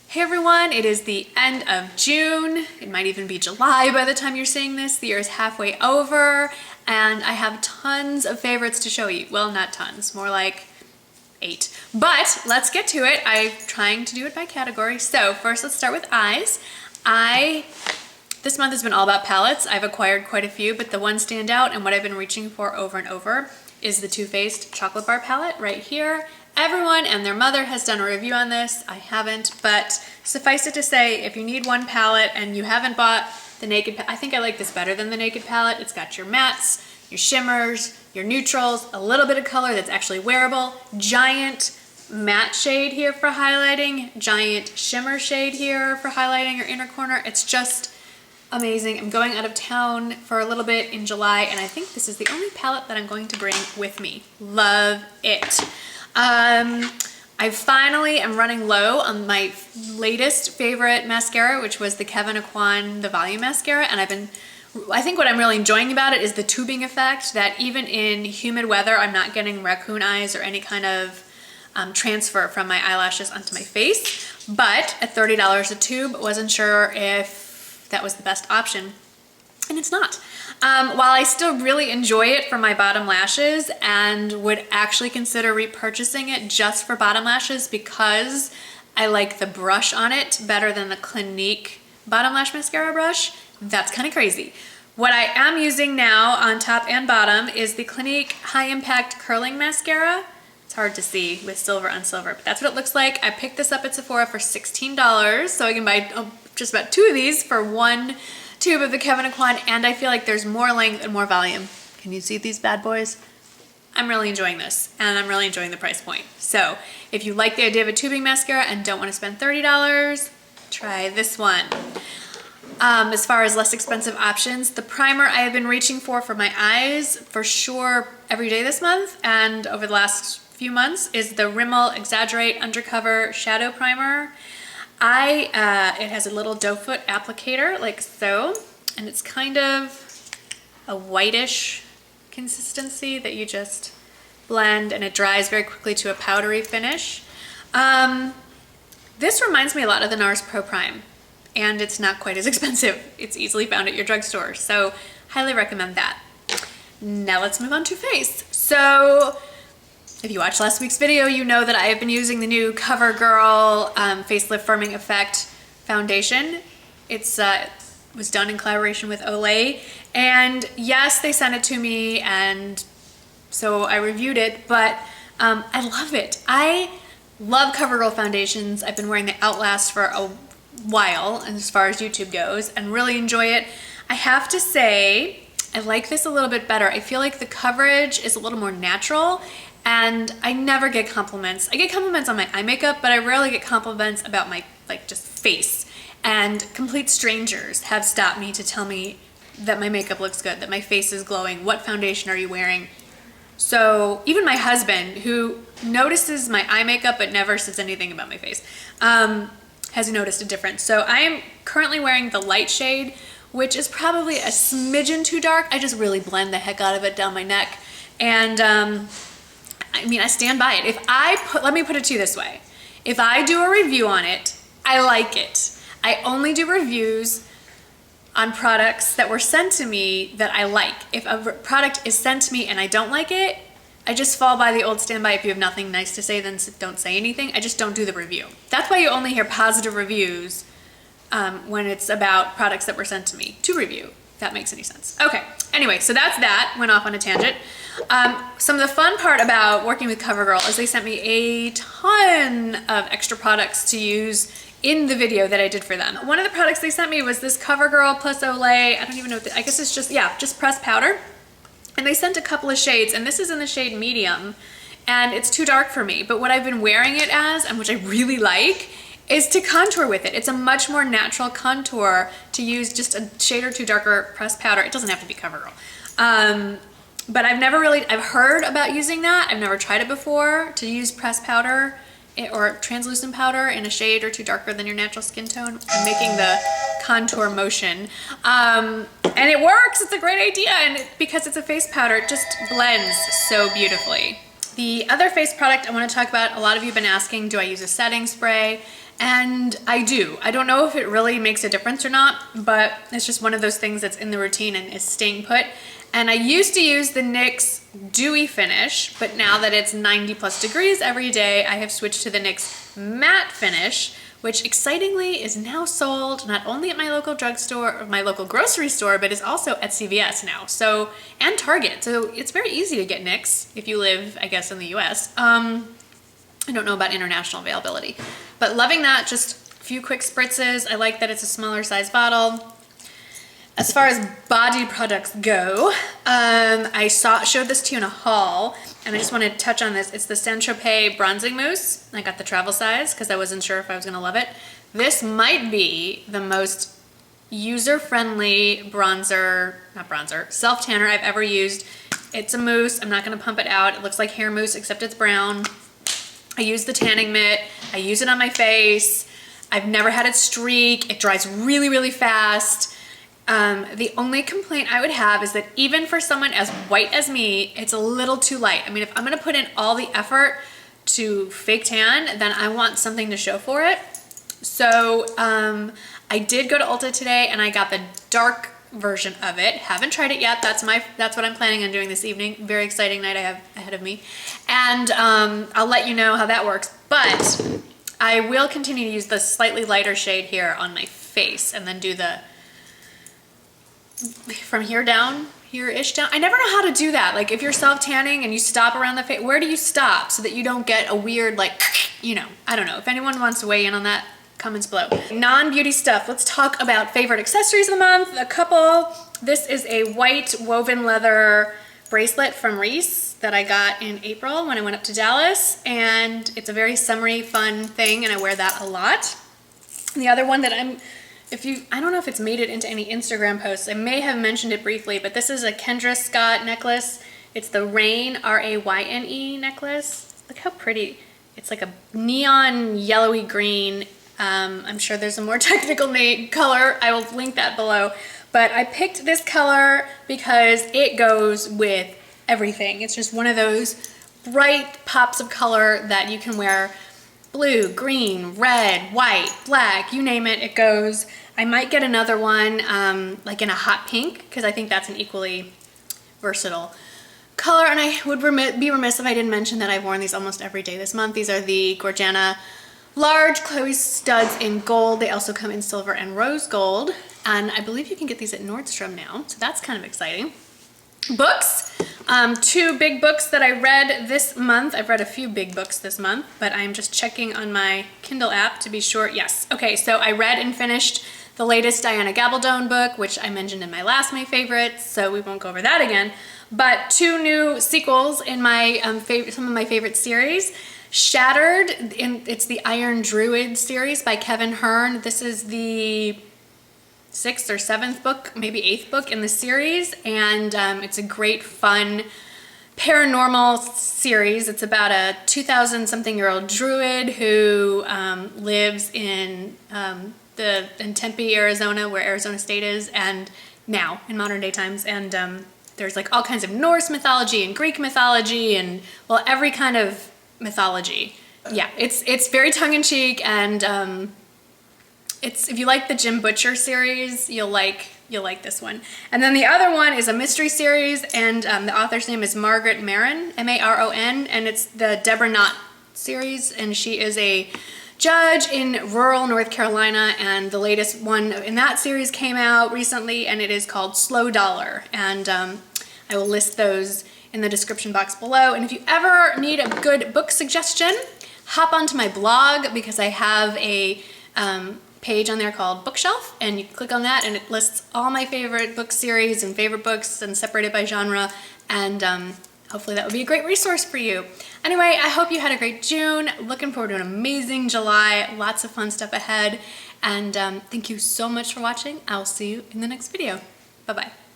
Hey everyone, it is the end of June. It might even be July by the time you're seeing this. The year is halfway over and I have tons of favorites to show you. Well, not tons, more like 8. But let's get to it. I'm trying to do it by category. So first let's start with eyes. This month has been all about palettes. I've acquired quite a few, but the one standout and what I've been reaching for over and over is the Too Faced Chocolate Bar palette right here. Everyone and their mother has done a review on this. I haven't, but suffice it to say, if you need one palette and you haven't bought the Naked, I think I like this better than the Naked palette. It's got your mattes, your shimmers, your neutrals, a little bit of color that's actually wearable, giant matte shade here for highlighting, giant shimmer shade here for highlighting your inner corner. It's just amazing. I'm going out of town for a little bit in July, and I think this is the only palette that I'm going to bring with me. Love it. I finally am running low on my latest favorite mascara, which was the Kevyn Aucoin, the Volume Mascara, and I think what I'm really enjoying about it is the tubing effect, that even in humid weather, I'm not getting raccoon eyes or any kind of transfer from my eyelashes onto my face. But at $30 a tube, wasn't sure if that was the best option, and it's not. While I still really enjoy it for my bottom lashes and would actually consider repurchasing it just for bottom lashes because I like the brush on it better than the Clinique bottom lash mascara brush, that's kind of crazy. What I am using now on top and bottom is the Clinique High Impact Curling Mascara. It's hard to see with silver on silver, but that's what it looks like. I picked this up at Sephora for $16, so I can buy just about 2 of these for 1 tube of the Kevyn Aucoin, and I feel like there's more length and more volume. Can you see these bad boys? I'm really enjoying this, and I'm really enjoying the price point. So if you like the idea of a tubing mascara and don't want to spend $30, try this one. As far as less expensive options, the primer I have been reaching for my eyes for sure every day this month and over the last few months is the Rimmel Exaggerate Undercover Shadow Primer. It has a little doe foot applicator like so, and it's kind of a whitish consistency that you just blend, and it dries very quickly to a powdery finish. This reminds me a lot of the NARS Pro Prime, and it's not quite as expensive. It's easily found at your drugstore, so highly recommend that. Now let's move on to face. So if you watched last week's video, you know that I have been using the new CoverGirl Facelift Firming Effect foundation. It was done in collaboration with Olay, and yes, they sent it to me, and so I reviewed it, but I love it. I love CoverGirl foundations. I've been wearing the Outlast for a while, as far as YouTube goes, and really enjoy it. I have to say, I like this a little bit better. I feel like the coverage is a little more natural, and I never get compliments. I get compliments on my eye makeup, but I rarely get compliments about my just face. And complete strangers have stopped me to tell me that my makeup looks good, that my face is glowing, what foundation are you wearing? So even my husband, who notices my eye makeup but never says anything about my face, has noticed a difference. So I am currently wearing the light shade, which is probably a smidgen too dark. I just really blend the heck out of it down my neck. And I mean, I stand by it. Let me put it to you this way. If I do a review on it, I like it. I only do reviews on products that were sent to me that I like. If a product is sent to me and I don't like it, I just fall by the old standby. If you have nothing nice to say, then don't say anything. I just don't do the review. That's why you only hear positive reviews when it's about products that were sent to me to review, if that makes any sense. Okay, anyway, so that's that. Went off on a tangent. Some of the fun part about working with CoverGirl is they sent me a ton of extra products to use in the video that I did for them. One of the products they sent me was this CoverGirl+Olay, I don't even know, I guess it's just pressed powder. And they sent a couple of shades, and this is in the shade medium, and it's too dark for me. But what I've been wearing it as, and which I really like, is to contour with it. It's a much more natural contour to use just a shade or two darker pressed powder. It doesn't have to be CoverGirl. But I've heard about using that. I've never tried it before, to use pressed powder or translucent powder in a shade or two darker than your natural skin tone. I'm making the contour motion. And it works, it's a great idea. And because it's a face powder, it just blends so beautifully. The other face product I want to talk about, a lot of you have been asking, do I use a setting spray? And I do. I don't know if it really makes a difference or not, but it's just one of those things that's in the routine and is staying put. And I used to use the NYX Dewy Finish, but now that it's 90+ degrees every day, I have switched to the NYX Matte Finish, which excitingly is now sold not only at my local drugstore, or my local grocery store, but is also at CVS now, so, and Target. So it's very easy to get NYX if you live, I guess, in the US. I don't know about international availability, but loving that. Just a few quick spritzes. I like that it's a smaller size bottle. As far as body products go, I showed this to you in a haul, and I just want to touch on this. It's the Saint-Tropez Bronzing Mousse. I got the travel size because I wasn't sure if I was going to love it. This might be the most user-friendly self-tanner I've ever used. It's a mousse. I'm not going to pump it out. It looks like hair mousse, except it's brown. I use the tanning mitt. I use it on my face. I've never had it streak. It dries really, really fast. The only complaint I would have is that even for someone as white as me, it's a little too light. I mean, if I'm gonna put in all the effort to fake tan, then I want something to show for it. So I did go to Ulta today and I got the dark version of it. Haven't tried it yet. That's what I'm planning on doing this evening. Very exciting night I have ahead of me. And I'll let you know how that works. But I will continue to use the slightly lighter shade here on my face and then do the from here down, here-ish down. I never know how to do that. Like if you're self-tanning and you stop around the face, where do you stop so that you don't get a weird, like, you know, I don't know. If anyone wants to weigh in on that, comments below. Non-beauty stuff. Let's talk about favorite accessories of the month. A couple. This is a white woven leather bracelet from Reese that I got in April when I went up to Dallas. And it's a very summery, fun thing, and I wear that a lot. And the other one that I don't know if it's made it into any Instagram posts. I may have mentioned it briefly, but this is a Kendra Scott necklace. It's the Rain, R-A-Y-N-E necklace. Look how pretty. It's like a neon yellowy green. I'm sure there's a more technical color. I will link that below. But I picked this color because it goes with everything. It's just one of those bright pops of color that you can wear blue, green, red, white, black, you name it, it goes. I might get another one like in a hot pink because I think that's an equally versatile color. And I would be remiss if I didn't mention that I've worn these almost every day this month. These are the Gorjana large Chloe studs in gold. They also come in silver and rose gold. And I believe you can get these at Nordstrom now. So that's kind of exciting. Books. Two big books that I read this month. I've read a few big books this month, but I'm just checking on my Kindle app to be sure. Yes. Okay, so I read and finished the latest Diana Gabaldon book, which I mentioned in my last My Favorites, so we won't go over that again. But two new sequels in my some of my favorite series. Shattered, it's the Iron Druid series by Kevin Hearn. This is the 6th or 7th book, maybe 8th book in the series, and it's a great, fun paranormal series. It's about a 2,000-something-year-old druid who lives in Tempe, Arizona, where Arizona State is, and now in modern day times. And there's like all kinds of Norse mythology and Greek mythology and, well, every kind of mythology. Yeah, it's very tongue-in-cheek, and if you like the Jim Butcher series, you'll like this one. And then the other one is a mystery series, and the author's name is Margaret Maron, M-A-R-O-N, and it's the Deborah Knott series, and she is a judge in rural North Carolina, and the latest one in that series came out recently, and it is called Slow Dollar, and I will list those in the description box below. And if you ever need a good book suggestion, hop onto my blog, because I have a page on there called Bookshelf, and you click on that and it lists all my favorite book series and favorite books and separated by genre, and hopefully that would be a great resource for you. Anyway, I hope you had a great June. Looking forward to an amazing July. Lots of fun stuff ahead, and thank you so much for watching. I'll see you in the next video. Bye-bye.